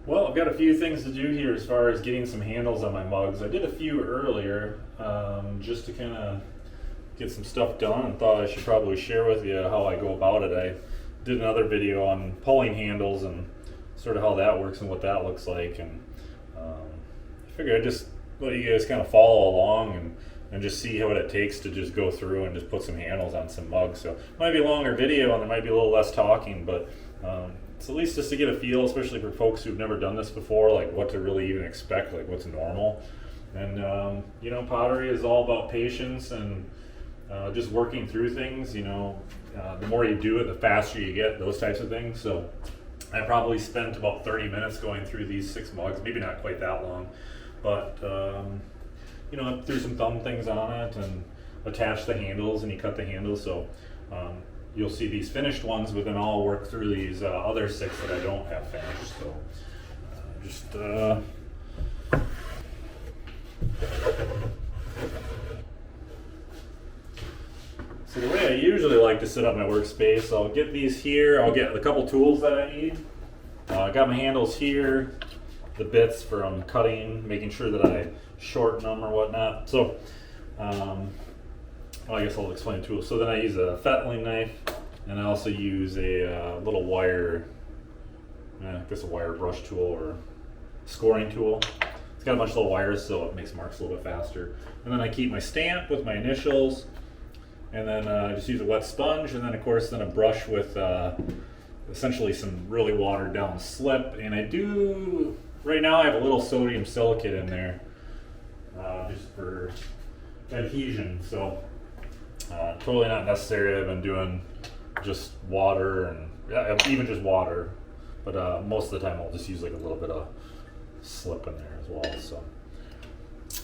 Well, I've got a few things to do here as far as getting some handles on my mugs. I did a few earlier just to kind of get some stuff done and thought I should probably share with you how I go about it. I did another video on pulling handles and sort of how that works and what that looks like. And I figured I'd just let you guys kind of follow along and just see what it takes to just go through and just put some handles on some mugs. So it might be a longer video and there might be a little less talking, but it's at least just to get a feel, especially for folks who've never done this before, like what to really even expect, like what's normal. And pottery is all about patience and just working through things. The more you do it, the faster you get, those types of things. So I probably spent about 30 minutes going through these 6 mugs, maybe not quite that long, but I threw some thumb things on it and attached the handles, and you cut the handles. So you'll see these finished ones, but then I'll work through these other 6 that I don't have finished. So So the way I usually like to set up my workspace, I'll get these here, I'll get a couple tools that I need. I got my handles here, the bits from cutting, making sure that I shorten them or whatnot. So I guess I'll explain the tools. So then I use a fettling knife, and I also use a little wire, I guess a wire brush tool or scoring tool. It's got a bunch of little wires, so it makes marks a little bit faster. And then I keep my stamp with my initials, and then I just use a wet sponge, and then of course a brush with essentially some really watered down slip. And right now I have a little sodium silicate in there just for adhesion. So totally not necessary. I've been doing just water and even just water, but most of the time I'll just use like a little bit of slip in there as well.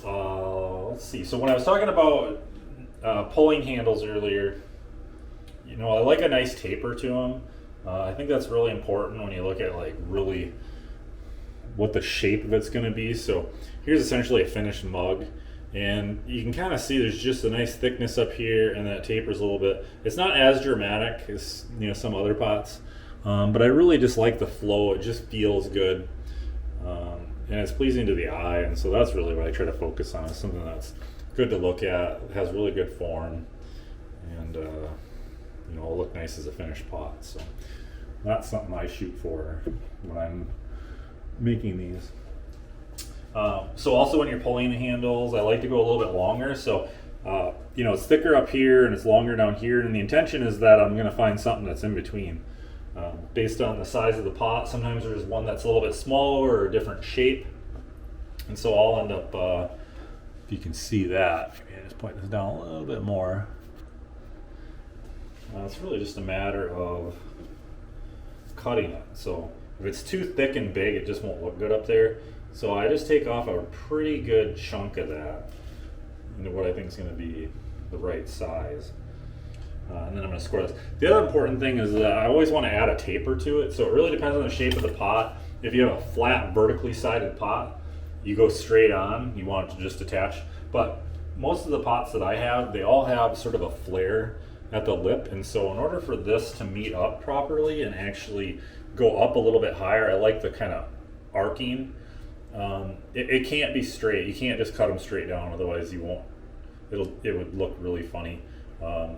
So let's see. So when I was talking about pulling handles earlier, I like a nice taper to them. I think that's really important when you look at like really what the shape of it's going to be. So here's essentially a finished mug, and you can kind of see there's just a nice thickness up here, and that tapers a little bit. It's not as dramatic as some other pots, but I really just like the flow. It just feels good, and it's pleasing to the eye, and so that's really what I try to focus on, is something that's good to look at, it has really good form, and it'll look nice as a finished pot. So that's something I shoot for when I'm making these. So also when you're pulling the handles, I like to go a little bit longer. So it's thicker up here and it's longer down here, and the intention is that I'm going to find something that's in between. Based on the size of the pot, sometimes there's one that's a little bit smaller or a different shape, and so I'll end up if you can see that, just point this down a little bit more. It's really just a matter of cutting it. So if it's too thick and big, it just won't look good up there. So I just take off a pretty good chunk of that into what I think is going to be the right size. And then I'm going to score this. The other important thing is that I always want to add a taper to it. So it really depends on the shape of the pot. If you have a flat, vertically sided pot, you go straight on, you want it to just attach. But most of the pots that I have, they all have sort of a flare at the lip, and so in order for this to meet up properly and actually go up a little bit higher, I like the kind of arcing. It can't be straight. You can't just cut them straight down, otherwise you won't. It would look really funny.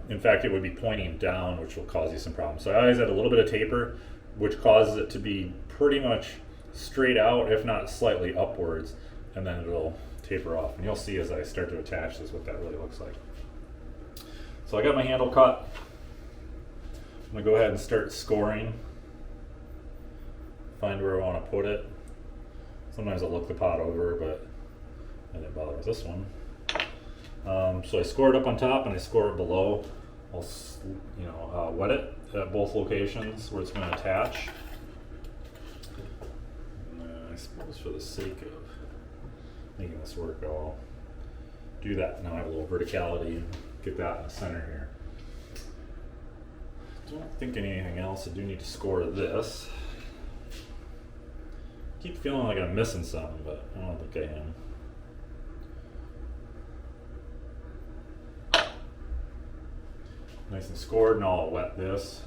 In fact, it would be pointing down, which will cause you some problems. So I always add a little bit of taper, which causes it to be pretty much straight out, if not slightly upwards, and then it'll taper off. And you'll see as I start to attach this what that really looks like. So I got my handle cut. I'm going to go ahead and start scoring. Find where I want to put it. Sometimes I'll look the pot over, but I didn't bother with this one. So I score it up on top and I score it below. I'll wet it at both locations where it's going to attach. I suppose for the sake of making this work, I'll do that. Now I have a little verticality, get that in the center here. Don't think anything else. I do need to score this. Keep feeling like I'm missing something, but I don't think I am. Nice and scored, and I'll wet this.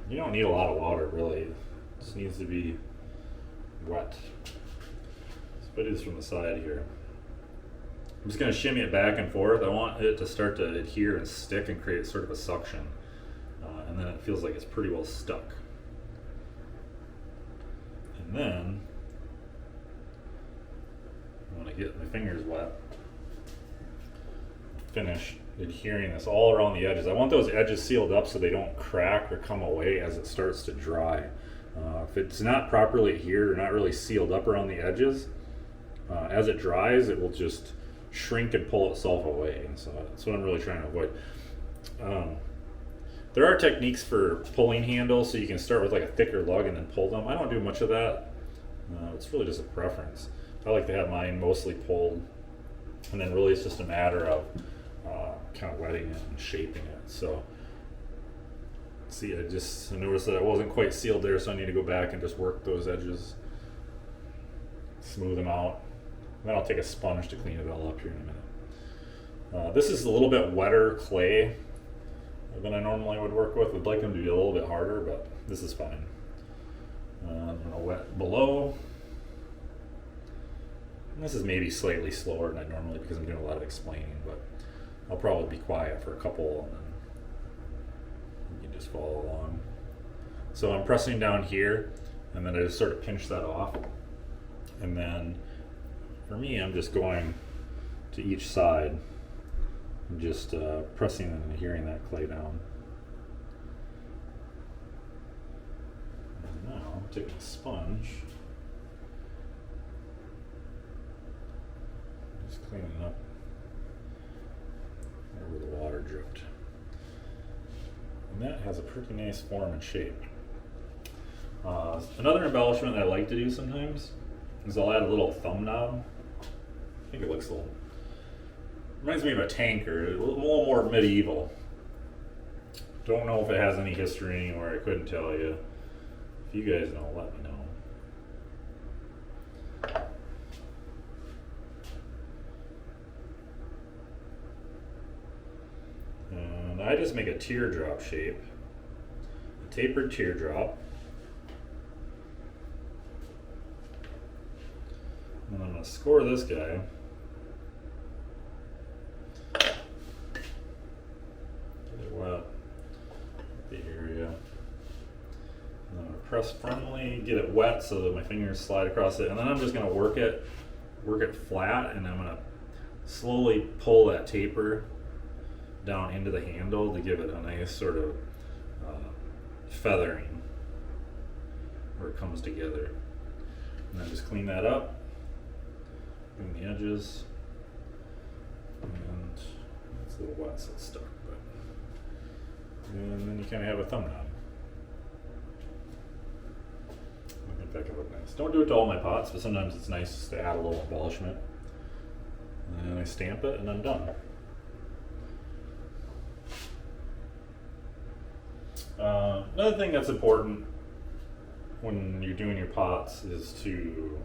You don't need a lot of water really. It just needs to be wet. But it is from the side here. I'm just going to shimmy it back and forth. I want it to start to adhere and stick and create sort of a suction. And then it feels like it's pretty well stuck. And then I want to get my fingers wet. Finish adhering this all around the edges. I want those edges sealed up so they don't crack or come away as it starts to dry. If it's not properly adhered or not really sealed up around the edges, as it dries, it will just shrink and pull itself away. And so that's what I'm really trying to avoid. There are techniques for pulling handles, so you can start with like a thicker lug and then pull them. I don't do much of that. It's really just a preference. I like to have mine mostly pulled, and then really it's just a matter of kind of wetting it and shaping it. So see, I noticed that it wasn't quite sealed there, so I need to go back and just work those edges, smooth them out. Then I'll take a sponge to clean it all up here in a minute. This is a little bit wetter clay than I normally would work with. I'd like them to be a little bit harder, but this is fine. I'm going to wet below. And this is maybe slightly slower than I normally, because I'm doing a lot of explaining, but I'll probably be quiet for a couple and then you can just follow along. So I'm pressing down here, and then I just sort of pinch that off. And then for me, I'm just going to each side and just pressing and adhering that clay down. And now I'm taking a sponge, just cleaning up where the water dripped. And that has a pretty nice form and shape. Another embellishment that I like to do sometimes is I'll add a little thumb knob. I think it looks a little, reminds me of a tanker, a little more medieval. Don't know if it has any history anywhere, I couldn't tell you. If you guys know, let me know. And I just make a teardrop shape, a tapered teardrop. And I'm going to score this guy. Get it wet, the area. And I'm going to press firmly, get it wet so that my fingers slide across it. And then I'm just going to work it flat, and I'm going to slowly pull that taper down into the handle to give it a nice sort of feathering where it comes together. And then just clean that up. The edges, and it's a little wet, so it's stuck. And then you kind of have a thumb knob. I think that could look nice. Don't do it to all my pots, but sometimes it's nice to add a little embellishment. And I stamp it, and I'm done. Another thing that's important when you're doing your pots is to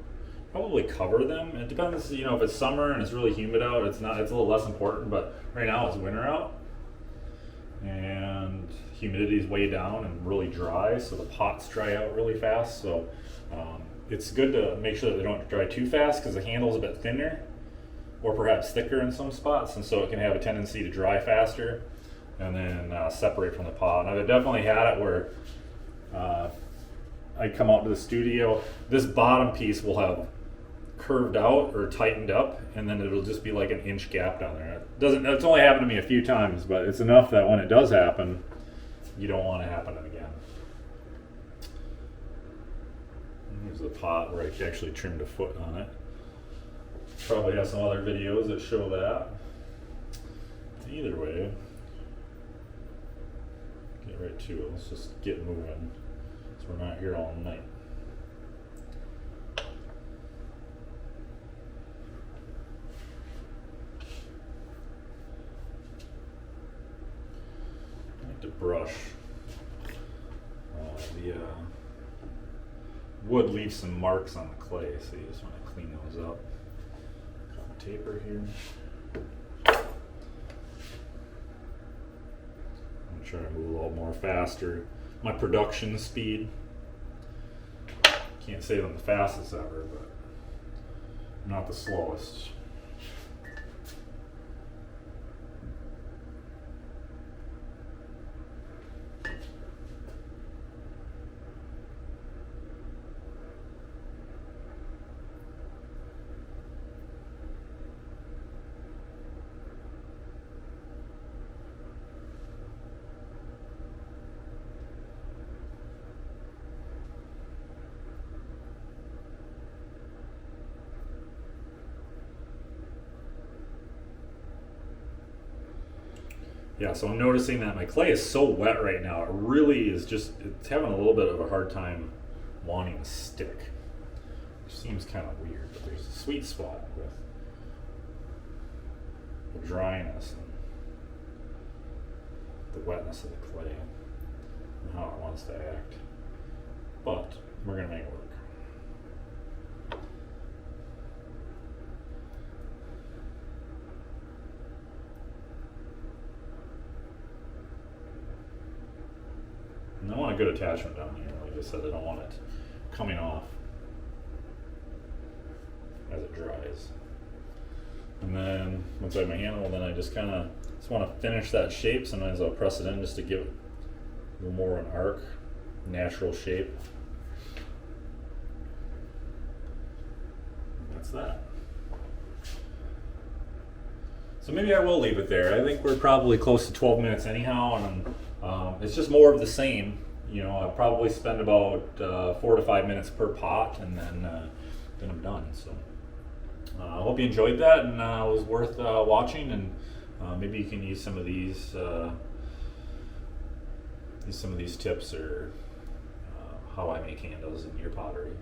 probably cover them. It depends, if it's summer and it's really humid out, it's a little less important, but right now it's winter out and humidity is way down and really dry, so the pots dry out really fast. So it's good to make sure that they don't dry too fast, because the handle's a bit thinner or perhaps thicker in some spots, and so it can have a tendency to dry faster and then separate from the pot. And I've definitely had it where I come out to the studio, this bottom piece will have curved out or tightened up, and then it'll just be like an inch gap down there. It's only happened to me a few times, but it's enough that when it does happen, you don't want it happening again. Here's the pot where I actually trimmed a foot on it. Probably have some other videos that show that. Either way, get right to it. Let's just get moving, so we're not here all night. To brush. The wood leaves some marks on the clay, so you just want to clean those up. Got the taper here. I'm trying to move a little more faster. my production speed. Can't say I'm the fastest ever, but not the slowest. Yeah, so I'm noticing that my clay is so wet right now. It really is it's having a little bit of a hard time wanting to stick. Which seems kind of weird, but there's a sweet spot with the dryness and the wetness of the clay and how it wants to act. But we're going to make it work. And I want a good attachment down here. Like I said, I don't want it coming off as it dries. And then once I have my handle, then I just kind of want to finish that shape. Sometimes I'll press it in just to give it a little more of an arc, natural shape. And that's that. So maybe I will leave it there. I think we're probably close to 12 minutes anyhow, and it's just more of the same. You know, I'll probably spend about 4 to 5 minutes per pot, and then I'm done. So I hope you enjoyed that, and it was worth watching. And maybe you can use some of these tips or how I make handles in your pottery.